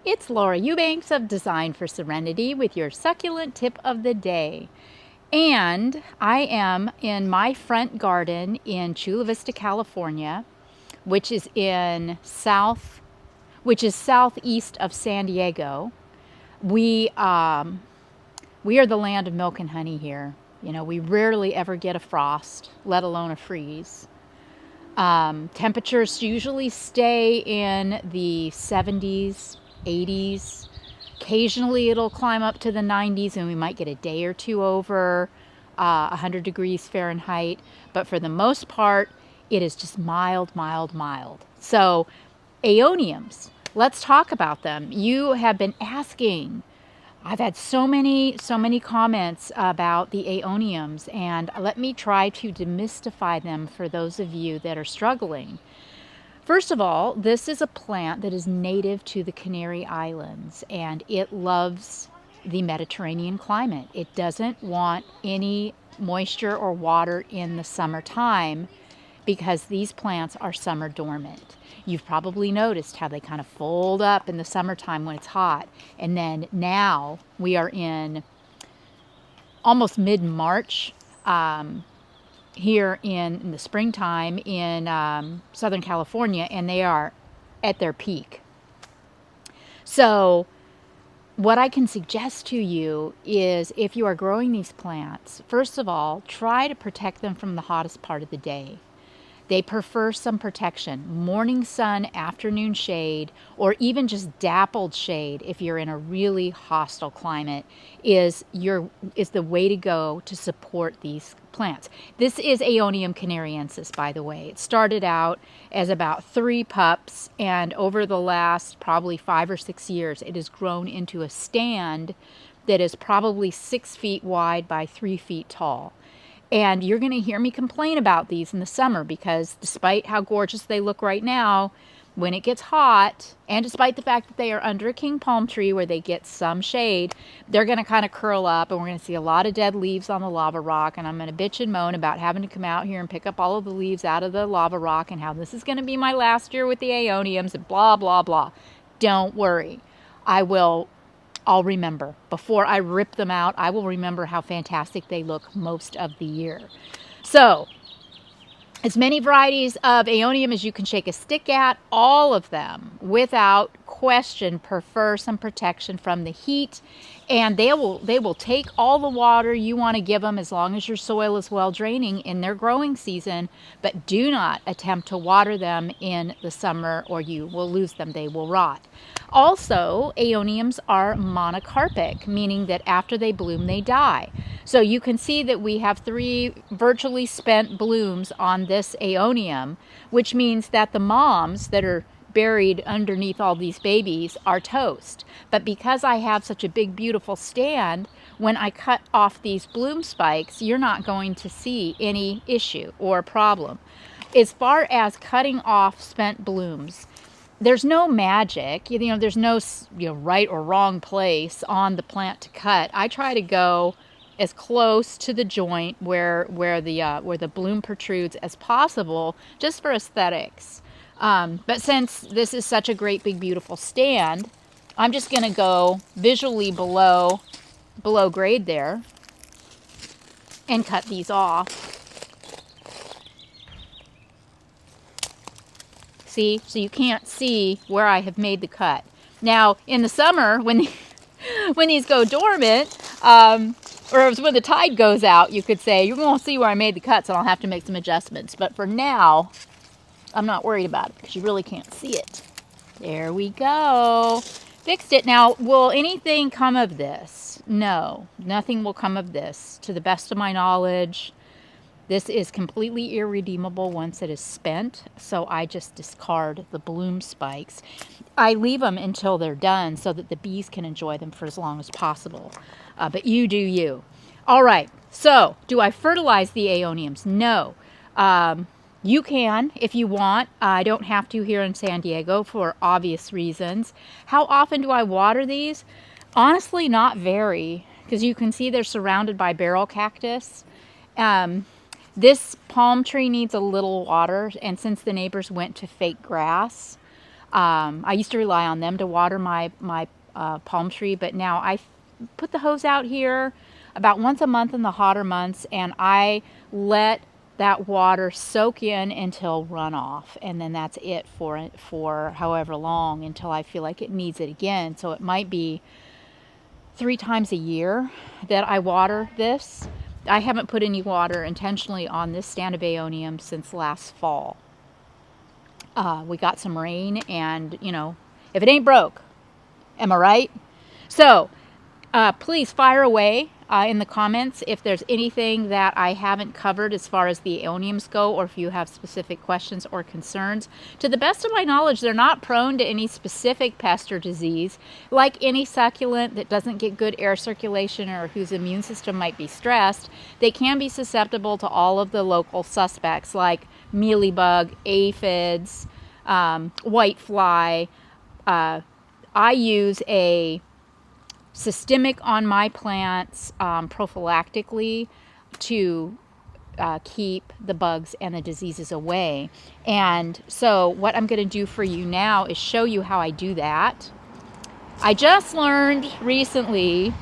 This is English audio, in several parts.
It's Laura Eubanks of Design for Serenity with your succulent tip of the day. And I am in my front garden in Chula Vista, California, which is southeast of San Diego. We are the land of milk and honey here. You know, we rarely ever get a frost, let alone a freeze. Temperatures usually stay in the 70s, 80s. Occasionally it'll climb up to the 90s and we might get a day or two over 100 degrees Fahrenheit. But for the most part, it is just mild, mild, mild. So Aeoniums, let's talk about them. You have been asking. I've had so many comments about the Aeoniums, and let me try to demystify them for those of you that are struggling. First of all, this is a plant that is native to the Canary Islands, and it loves the Mediterranean climate. It doesn't want any moisture or water in the summertime because these plants are summer dormant. You've probably noticed how they kind of fold up in the summertime when it's hot. And then now we are in almost mid-March here in the springtime in Southern California, and they are at their peak. So what I can suggest to you is if you are growing these plants, first of all, try to protect them from the hottest part of the day. They prefer some protection. Morning sun, afternoon shade, or even just dappled shade if you're in a really hostile climate is the way to go to support these plants. This is Aeonium Canariensis, by the way. It started out as about 3 pups, and over the last probably 5 or 6 years, it has grown into a stand that is probably 6 feet wide by 3 feet tall. And you're going to hear me complain about these in the summer because despite how gorgeous they look right now, when it gets hot, and despite the fact that they are under a king palm tree where they get some shade, they're going to kind of curl up, and we're going to see a lot of dead leaves on the lava rock, and I'm going to bitch and moan about having to come out here and pick up all of the leaves out of the lava rock and how this is going to be my last year with the Aeoniums and blah, blah, blah. Don't worry. I'll remember. Before I rip them out, I will remember how fantastic they look most of the year. So, as many varieties of Aeonium as you can shake a stick at, all of them, without question, prefer some protection from the heat, and they will take all the water you want to give them as long as your soil is well draining in their growing season, but do not attempt to water them in the summer or you will lose them. They will rot. Also, Aeoniums are monocarpic, meaning that after they bloom, they die. So you can see that we have 3 virtually spent blooms on this Aeonium, which means that the moms that are buried underneath all these babies are toast. But because I have such a big, beautiful stand, when I cut off these bloom spikes, you're not going to see any issue or problem. As far as cutting off spent blooms, there's no magic, there's no right or wrong place on the plant to cut. I try to go as close to the joint where the bloom protrudes as possible, just for aesthetics. But since this is such a great, big, beautiful stand, I'm just going to go visually below grade there and cut these off. See? So you can't see where I have made the cut. Now, in the summer, when these go dormant, or when the tide goes out, you could say, you're going to see where I made the cuts and I'll have to make some adjustments. But for now, I'm not worried about it because you really can't see it. There we go. Fixed it. Now, will anything come of this? No, nothing will come of this. To the best of my knowledge, this is completely irredeemable once it is spent, so I just discard the bloom spikes. I leave them until they're done so that the bees can enjoy them for as long as possible. But you do you. All right, so do I fertilize the Aeoniums? No. You can if you want. I don't have to here in San Diego for obvious reasons. How often do I water these? Honestly, not very, because you can see they're surrounded by barrel cactus. This palm tree needs a little water, and since the neighbors went to fake grass, I used to rely on them to water my palm tree, but now I put the hose out here about once a month in the hotter months, and I let that water soak in until runoff, and then that's it for however long until I feel like it needs it again. So it might be 3 times a year that I water this. I haven't put any water intentionally on this stand of Aeonium since last fall. We got some rain, and you know, if it ain't broke, am I right? So please fire away in the comments if there's anything that I haven't covered as far as the Aeoniums go, or if you have specific questions or concerns. To the best of my knowledge, they're not prone to any specific pest or disease. Like any succulent that doesn't get good air circulation or whose immune system might be stressed, they can be susceptible to all of the local suspects like mealybug, aphids, whitefly. I use a systemic on my plants prophylactically to keep the bugs and the diseases away. And so what I'm going to do for you now is show you how I do that. I just learned recently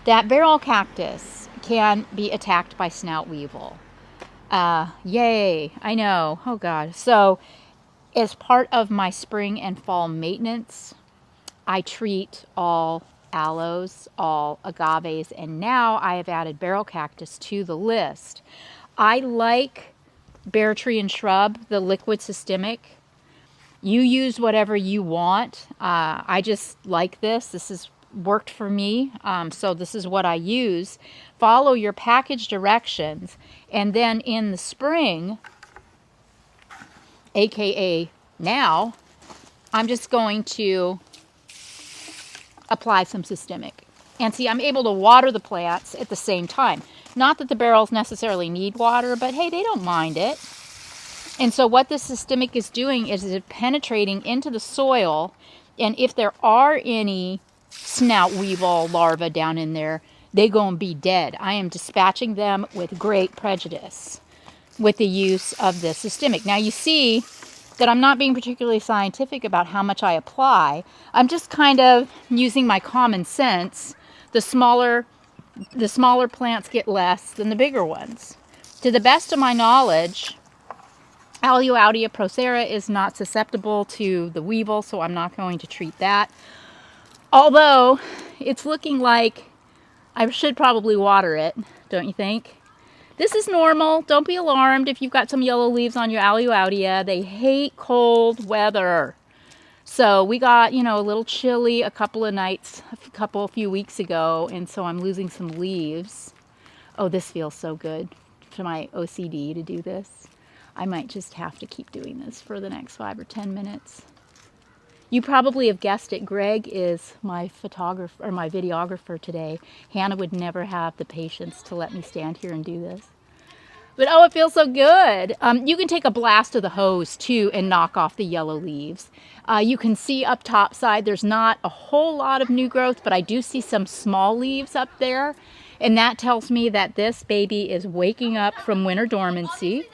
that barrel cactus can be attacked by snout weevil. Yay, I know. Oh God. So as part of my spring and fall maintenance, I treat all aloes, all agaves, and now I have added barrel cactus to the list. I like bare tree and shrub, the liquid systemic. You use whatever you want. I just like this. This has worked for me, so this is what I use. Follow your package directions, and then in the spring, aka now, I'm just going to apply some systemic. And see, I'm able to water the plants at the same time. Not that the barrels necessarily need water, but hey, they don't mind it. And so what this systemic is doing is it's penetrating into the soil, and if there are any snout weevil larvae down in there, they gonna be dead. I am dispatching them with great prejudice with the use of this systemic. Now you see that I'm not being particularly scientific about how much I apply. I'm just kind of using my common sense. The smaller plants get less than the bigger ones. To the best of my knowledge, Aloe procera is not susceptible to the weevil, so I'm not going to treat that. Although it's looking like I should probably water it, don't you think? This is normal. Don't be alarmed if you've got some yellow leaves on your Aloe. They hate cold weather. So we got, you know, a little chilly a couple of few weeks ago, and so I'm losing some leaves. Oh, this feels so good to my OCD to do this. I might just have to keep doing this for the next 5 or 10 minutes. You probably have guessed it. Greg is my photographer or my videographer today. Hannah would never have the patience to let me stand here and do this. But oh, it feels so good. You can take a blast of the hose too and knock off the yellow leaves. You can see up top side there's not a whole lot of new growth, but I do see some small leaves up there. And that tells me that this baby is waking up from winter dormancy.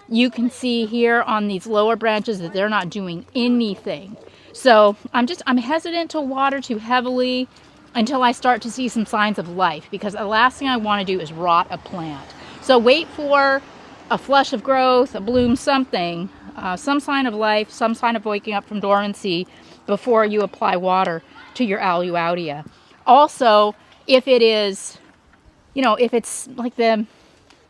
You can see here on these lower branches that they're not doing anything. So I'm hesitant to water too heavily until I start to see some signs of life, because the last thing I want to do is rot a plant. So wait for a flush of growth, a bloom, something, some sign of life, some sign of waking up from dormancy before you apply water to your Aloe. Also, if it is, you know, if it's like the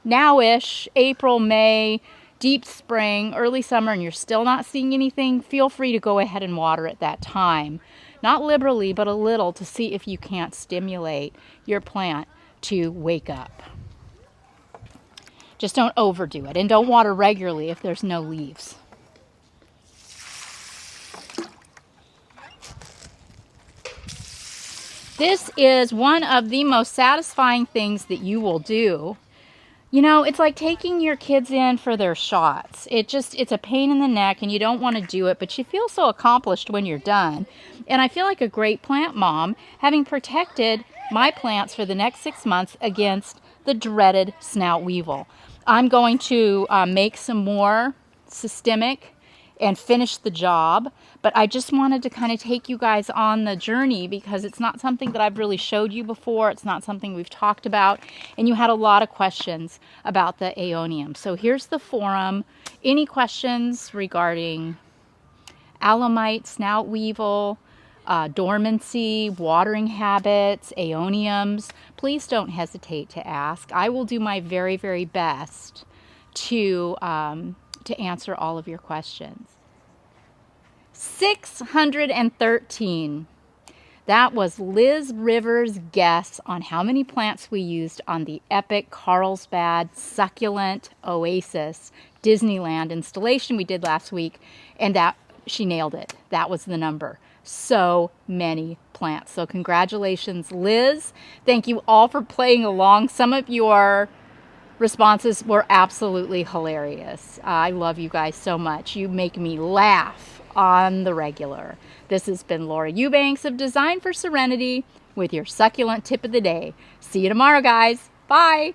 now-ish, April, May, deep spring, early summer, and you're still not seeing anything, feel free to go ahead and water at that time. Not liberally, but a little, to see if you can't stimulate your plant to wake up. Just don't overdo it, and don't water regularly if there's no leaves. This is one of the most satisfying things that you will do. You know, it's like taking your kids in for their shots. It's a pain in the neck, and you don't want to do it, but you feel so accomplished when you're done. And I feel like a great plant mom, having protected my plants for the next 6 months against the dreaded snout weevil. I'm going to make some more systemic and finish the job. But I just wanted to kind of take you guys on the journey because it's not something that I've really showed you before. It's not something we've talked about. And you had a lot of questions about the Aeonium. So here's the forum. Any questions regarding aloe, snout weevil, dormancy, watering habits, Aeoniums, please don't hesitate to ask. I will do my very, very best to answer all of your questions. 613. That was Liz Rivers' guess on how many plants we used on the epic Carlsbad Succulent Oasis Disneyland installation we did last week, and that she nailed it. That was the number. So many plants. So congratulations, Liz. Thank you all for playing along. Some of your responses were absolutely hilarious. I love you guys so much. You make me laugh on the regular. This has been Laura Eubanks of Design for Serenity with your succulent tip of the day. See you tomorrow, guys. Bye.